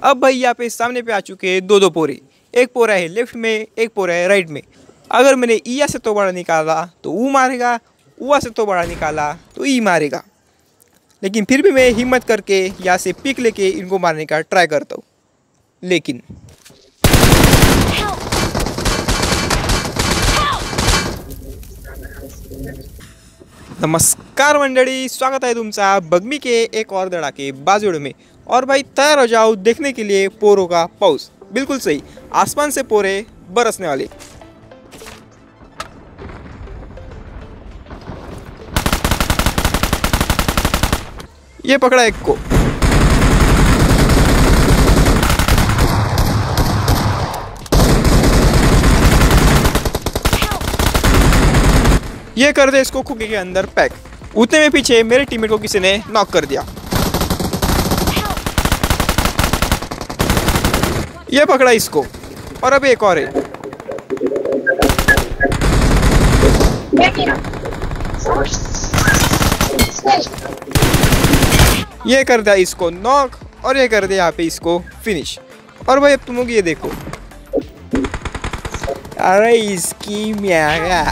अब भाई यहाँ पे सामने पे आ चुके हैं दो पोरे। एक पोरा है लेफ्ट में, एक पोरा है राइट में। अगर मैंने ई से तो बड़ा निकाला तो ऊ मारेगा, ऊ से तो बड़ा निकाला तो ई मारेगा। लेकिन फिर भी मैं हिम्मत करके यहाँ से पिक लेके इनको मारने का ट्राई करता हूँ। लेकिन नमस्कार मंडळी, स्वागत है तुमचा बगमी के एक और धड़ाके बाजुड़ में। और भाई तैयार हो जाओ देखने के लिए पोरों का पाउस। बिल्कुल सही, आसमान से पोरे बरसने वाले। ये पकड़ा एक को, ये कर दे इसको खुके के अंदर पैक। उतने में पीछे मेरे टीममेट को किसी ने नॉक कर दिया। ये पकड़ा इसको, और अभी एक और है। ये कर दिया इसको नॉक, और ये कर दिया यहाँ पे इसको फिनिश। और भाई अब तुम लोग ये देखो, अरे इसकी म्यागा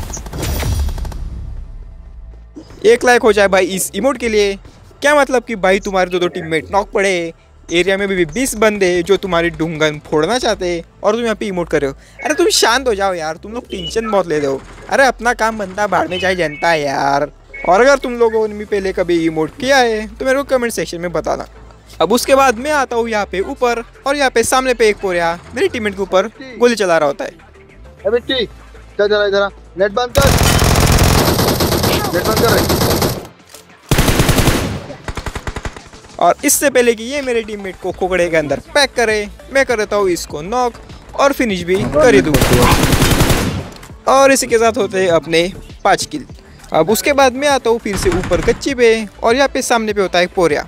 1 लाख हो जाए भाई इस इमोट के लिए। क्या मतलब कि भाई तुम्हारे दो टीममेट नॉक पड़े, एरिया में भी 20 बंदे जो तुम्हारी डुंगन फोड़ना चाहते हैं, और तुम यहाँ पे इमोट कर रहे हो। अरे तुम शांत हो जाओ यार, तुम लोग टेंशन बहुत ले रहे हो। अरे अपना काम बनता बाहर में जाए जनता है यार। और अगर तुम लोगों ने भी पहले कभी इमोट किया है तो मेरे को कमेंट सेक्शन में बताना। अब उसके बाद मैं आता हूँ यहाँ पे ऊपर, और यहाँ पे सामने पे एक पोरिया मेरे टीममेट के ऊपर गोली चला रहा होता है। नेट बंद कर, नेट बंद कर। और इससे पहले कि ये मेरे टीममेट को खोखड़े के अंदर पैक करे, मैं कर देता हूँ इसको नॉक और फिनिश भी कर ही दूँगा। और इसी के साथ होते हैं अपने 5 किल। अब उसके बाद मैं आता हूँ फिर से ऊपर कच्ची पे, और यहाँ पे सामने पे होता है पोरिया।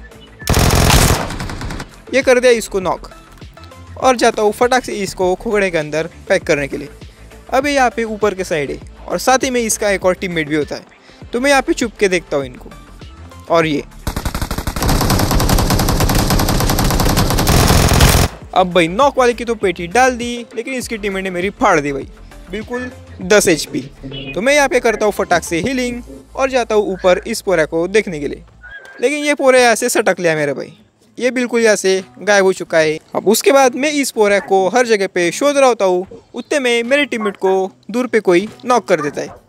ये कर दिया इसको नॉक, और जाता हूँ फटाक से इसको खोखड़े के अंदर पैक करने के लिए। अभी यहाँ पे ऊपर के साइड है, और साथ ही में इसका एक और टीममेट भी होता है। तो मैं यहाँ पे छुप के देखता हूँ इनको। और ये अब भाई नॉक वाले की तो पेटी डाल दी, लेकिन इसकी टीममेट ने मेरी फाड़ दी भाई, बिल्कुल 10 HP। तो मैं यहाँ पे करता हूँ फटाक से हीलिंग, और जाता हूँ ऊपर इस पोरा को देखने के लिए। लेकिन ये पोरा यहाँ से सटक लिया मेरे भाई, ये बिल्कुल यहाँ से गायब हो चुका है। अब उसके बाद मैं इस पोरा को हर जगह पे शोध रहा होता हूँ। उतने में मेरे टीममेट को दूर पे कोई नॉक कर देता है।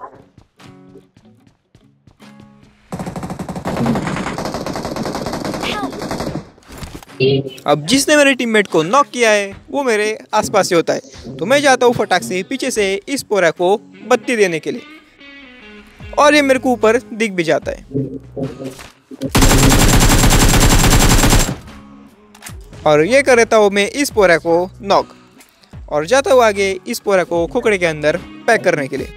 अब जिसने मेरे टीममेट को नॉक किया है वो मेरे आसपास से होता है। तो मैं जाता हूँ फटाक से पीछे से इस पोरा को बत्ती देने के लिए, और ये मेरे को ऊपर दिख भी जाता है। और ये कर देता हूँ मैं इस पोरा को नॉक, और जाता हूँ आगे इस पोरा को खोखड़े के अंदर पैक करने के लिए।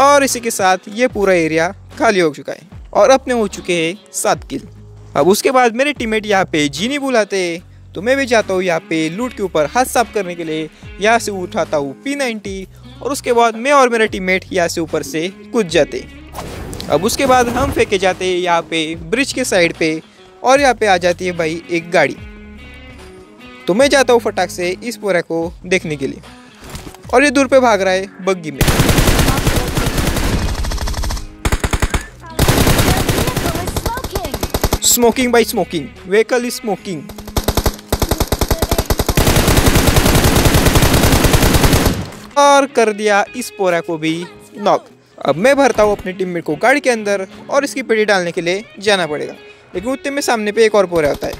और इसी के साथ ये पूरा एरिया खाली हो चुका है, और अपने हो चुके हैं 7 किल। अब उसके बाद मेरे टीममेट यहाँ पे जीनी बुलाते, तो मैं भी जाता हूँ यहाँ पे लूट के ऊपर हाथ साफ करने के लिए। यहाँ से उठाता हूँ P90, और उसके बाद मैं और मेरा टीममेट यहाँ से ऊपर से कूद जाते। अब उसके बाद हम फेंके जाते यहाँ पे ब्रिज के साइड पे, और यहाँ पे आ जाती है भाई एक गाड़ी। तो मैं जाता हूँ फटाक से इस पोरा को देखने के लिए, और ये दूर पे भाग रहा है बग्गी में। Smoking by smoking, vehicle is smoking. और कर दिया इस पोरा को भी नॉक। अब मैं भरता हूँ अपने टीममेट को गाड़ी के अंदर, और इसकी पेटी डालने के लिए जाना पड़ेगा। लेकिन उतने में सामने पे एक और पोरा होता है,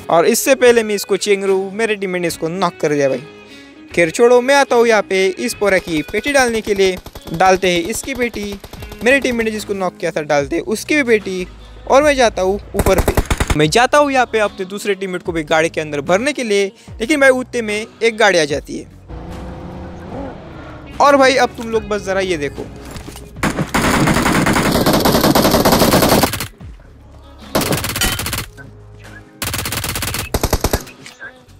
और इससे पहले मैं इसको चेंगरू, मेरे टीममेट ने इसको नॉक कर दिया भाई। खैर छोड़ो, मैं आता हूँ यहाँ पे इस पोरा की पेटी डालने के लिए। डालते हैं इसकी पेटी, मेरे टीममेट ने जिसको नॉक किया था डालते उसकी भी बेटी, और मैं जाता हूँ ऊपर पे। मैं जाता हूँ यहाँ पे अपने दूसरे टीममेट को भी गाड़ी के अंदर भरने के लिए। लेकिन भाई उतने में एक गाड़ी आ जाती है। और भाई अब तुम लोग बस जरा ये देखो,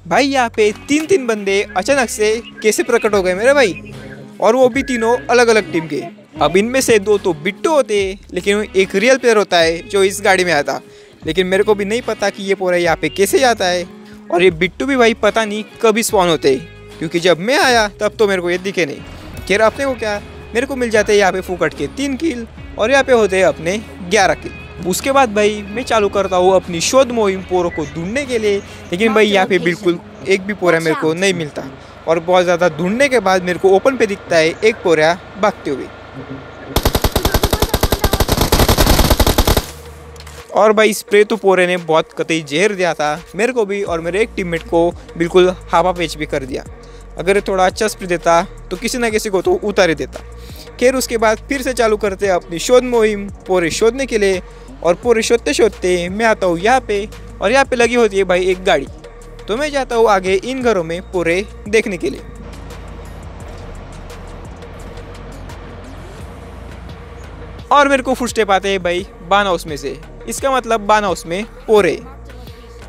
भाई यहाँ पे 3 बंदे अचानक से कैसे प्रकट हो गए मेरे भाई, और वो भी तीनों अलग अलग टीम के। अब इनमें से 2 तो बिट्टू होते हैं, लेकिन एक रियल प्लेयर होता है जो इस गाड़ी में आता। लेकिन मेरे को भी नहीं पता कि ये पोरा यहाँ पे कैसे जाता है। और ये बिट्टू भी भाई पता नहीं कभी स्पॉन होते हैं, क्योंकि जब मैं आया तब तो मेरे को ये दिखे नहीं। खैर अपने को क्या, मेरे को मिल जाते हैं यहाँ पे फुकट के 3 किल और यहाँ पे होते हैं अपने 11 किल। उसके बाद भाई मैं चालू करता हूँ अपनी शोध मुहिम पोरों को ढूंढने के लिए। लेकिन भाई यहाँ पे बिल्कुल एक भी पोरा मेरे को नहीं मिलता और बहुत ज़्यादा ढूंढने के बाद मेरे को ओपन पे दिखता है एक पोरा भागते हुए। और भाई स्प्रे तो पोरे ने बहुत कतई जहर दिया था मेरे को भी और मेरे एक टीममेट को बिल्कुल हावा पेच भी कर दिया। अगर थोड़ा अच्छा स्प्रे देता तो किसी ना किसी को तो उतार ही देता। खैर उसके बाद फिर से चालू करते हैं अपनी शोध मुहिम पोरे शोधने के लिए। और पोरे शोधते शोधते मैं आता हूँ यहाँ पे और यहाँ पे लगी होती है भाई एक गाड़ी। तो मैं जाता हूँ आगे इन घरों में पोरे देखने के लिए। और मेरे को फुटस्टेप आते हैं भाई बान हाउस में से, इसका मतलब बान हाउस में पोरे।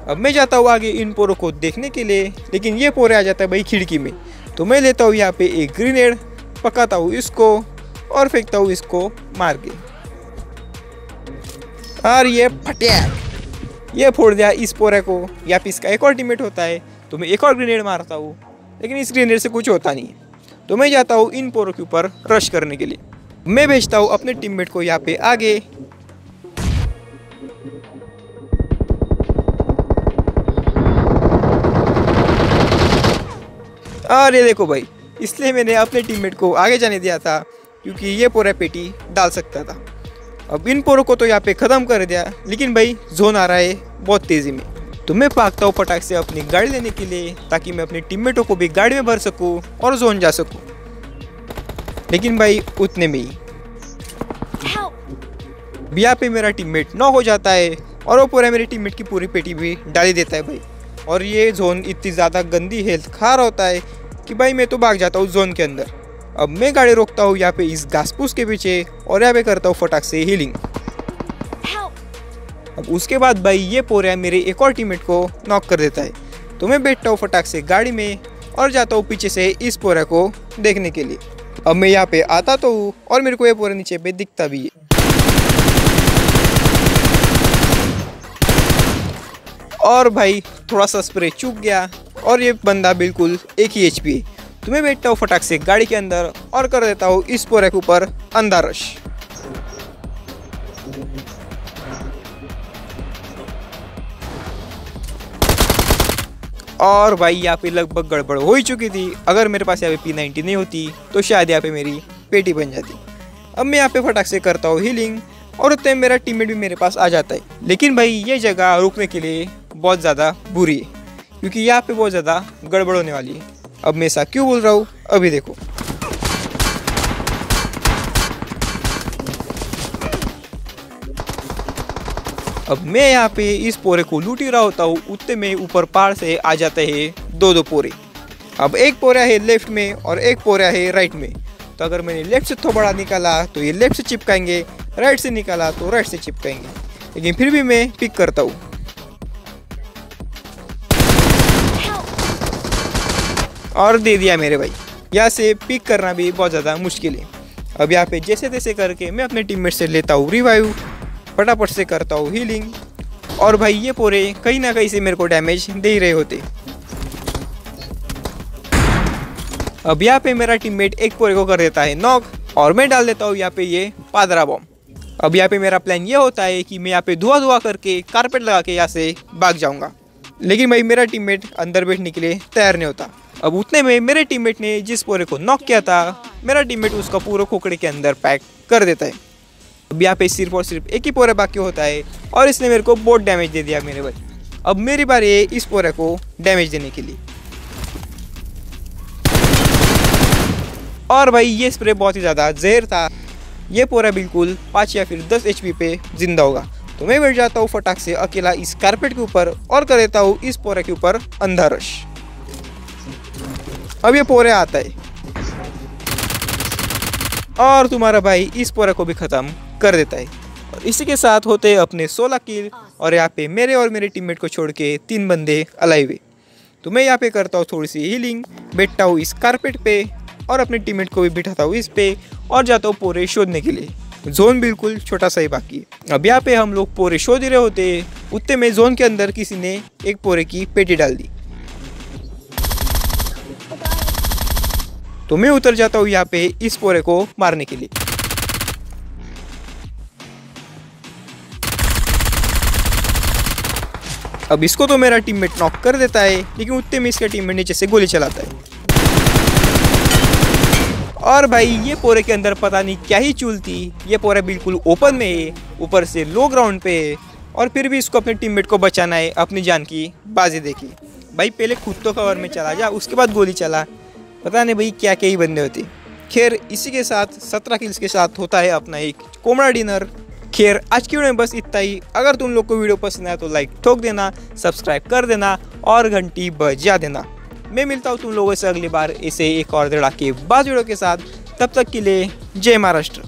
अब मैं जाता हूँ आगे इन पोरों को देखने के लिए, लेकिन ये पोरे आ जाता है भाई खिड़की में। तो मैं लेता हूँ यहाँ पे एक ग्रेनेड, पकाता हूँ इसको और फेंकता हूँ इसको मार के। और ये फटिया ये फोड़ दिया इस पोरे को। या फिर इसका एक और टीममेट होता है तो मैं एक और ग्रेनेड मारता हूँ, लेकिन इस ग्रेनेड से कुछ होता नहीं है। तो मैं जाता हूँ इन पोरों के ऊपर रश करने के लिए। मैं भेजता हूँ अपने टीममेट को यहाँ पे आगे। और ये देखो भाई, इसलिए मैंने अपने टीममेट को आगे जाने दिया था क्योंकि ये पोरा पेटी डाल सकता था। अब इन पोरों को तो यहाँ पे ख़त्म कर दिया, लेकिन भाई जोन आ रहा है बहुत तेज़ी में। तो मैं भागता हूँ फटाक से अपनी गाड़ी लेने के लिए ताकि मैं अपने टीममेटों को भी गाड़ी में भर सकूँ और जोन जा सकूँ। लेकिन भाई उतने में ही यहाँ पे मेरा टीममेट नॉक हो जाता है और वो पूरा मेरे टीममेट की पूरी पेटी भी डाली देता है भाई। और ये जोन इतनी ज़्यादा गंदी हेल्थ खा रहा होता है कि भाई मैं तो भाग जाता हूँ जोन के अंदर। अब मैं गाड़ी रोकता हूँ यहाँ पे इस घास फूस के पीछे और यहाँ पे करता हूँ फटाक से हीलिंग। अब उसके बाद भाई ये पोरा मेरे एक और टीममेट को नॉक कर देता है। तो मैं बैठता हूँ फटाक से गाड़ी में और जाता हूँ पीछे से इस पोरा को देखने के लिए। अब मैं यहाँ पे आता तो हूँ और मेरे को ये पोरा नीचे पे दिखता भी है। और भाई थोड़ा सा स्प्रे चूक गया और ये बंदा बिल्कुल एक ही HP है। तो मैं बैठता हूँ फटाक से गाड़ी के अंदर और कर देता हूँ इस पोरे के ऊपर अंधा रश। और भाई यहाँ पे लगभग गड़बड़ हो ही चुकी थी। अगर मेरे पास यहाँ पे P90 नहीं होती तो शायद यहाँ पे मेरी पेटी बन जाती। अब मैं यहाँ पे फटाक से करता हूँ हीलिंग और उतने मेरा टीममेट भी मेरे पास आ जाता है। लेकिन भाई ये जगह रुकने के लिए बहुत ज़्यादा बुरी है क्योंकि यहाँ पे बहुत ज़्यादा गड़बड़ होने वाली है। अब मैं ऐसा क्यों बोल रहा हूँ अभी देखो। अब मैं यहाँ पे इस पोरे को लूट ही रहा होता हूँ, उतने में ऊपर पहाड़ से आ जाते हैं दो पोरे। अब एक पोरा है लेफ्ट में और एक पोरा है राइट में। तो अगर मैंने लेफ्ट से थोड़ा निकाला तो ये लेफ्ट से चिपकाएंगे, राइट से निकाला तो राइट से चिपकाएंगे। लेकिन फिर भी मैं पिक करता हूँ। और दे दिया मेरे भाई। यहाँ से पिक करना भी बहुत ज़्यादा मुश्किल है। अब यहाँ पे जैसे तैसे करके मैं अपने टीममेट से लेता हूँ रिवाइव, फटाफट से करता हूँ हीलिंग। और भाई ये पोरे कहीं ना कहीं से मेरे को डैमेज दे ही रहे होते। अब यहाँ पे मेरा टीममेट एक पोरे को कर देता है नॉक और मैं डाल देता हूँ यहाँ पे ये पादरा बॉम्ब। अब यहाँ पे मेरा प्लान ये होता है कि मैं यहाँ पे धुआं करके कारपेट लगा के यहाँ से भाग जाऊँगा। लेकिन भाई मेरा टीममेट अंदर बैठने के लिए तैयार नहीं होता। अब उतने में मेरे टीममेट ने जिस पोरे को नॉक किया था, मेरा टीममेट उसका पूरा खोखड़े के अंदर पैक कर देता है। अब यहाँ पे सिर्फ और सिर्फ एक ही पोरा बाकी होता है और इसने मेरे को बहुत डैमेज दे दिया मेरे भाई। अब मेरी बारी है इस पोरे को डैमेज देने के लिए। और भाई ये स्प्रे बहुत ही ज़्यादा जहर था। ये पोरा बिल्कुल 5 या फिर 10 HP पे जिंदा होगा। तो मैं बैठ जाता हूँ फटाक से अकेला इस कारपेट के ऊपर और कर देता हूँ इस पोरे के ऊपर अंधा रश। अब ये पोरे आता है और तुम्हारा भाई इस पोरे को भी ख़त्म कर देता है। और इसी के साथ होते हैं अपने 16 किल। और यहाँ पे मेरे और मेरे टीममेट को छोड़ के 3 बंदे अलाइव है। तो मैं यहाँ पे करता हूँ थोड़ी सी हीलिंग, बैठता हूँ इस कारपेट पे और अपने टीममेट को भी बिठाता हूँ इस पे और जाता हूँ पोरे शोधने के लिए। जोन बिल्कुल छोटा सा ही बाकी है। अब यहाँ पे हम लोग पोरे शोध ही रहे होते उतने में जोन के अंदर किसी ने एक पोरे की पेटी डाल दी। तो मैं उतर जाता हूँ यहाँ पे इस पोरे को मारने के लिए। अब इसको तो मेरा टीममेट नॉक कर देता है, लेकिन उतने में इसका टीममेट नीचे से गोली चलाता है। और भाई ये पोरे के अंदर पता नहीं क्या ही चूल थी, ये पोरा बिल्कुल ओपन में है, ऊपर से लो ग्राउंड पे है, और फिर भी इसको अपने टीममेट को बचाना है अपनी जान की बाजी देखी। भाई पहले खुद तो कवर में चला जा, उसके बाद गोली चला। पता नहीं भाई क्या क्या ही बंदे होते। खैर इसी के साथ 17 किल्स के साथ होता है अपना एक कोमड़ा डिनर। खैर आज की वीडियो में बस इतना ही। अगर तुम लोग को वीडियो पसंद आया तो लाइक ठोक देना, सब्सक्राइब कर देना और घंटी बजा देना। मैं मिलता हूँ तुम लोगों से अगली बार ऐसे एक और धड़ाके बाज वीडियो के साथ। तब तक के लिए जय महाराष्ट्र।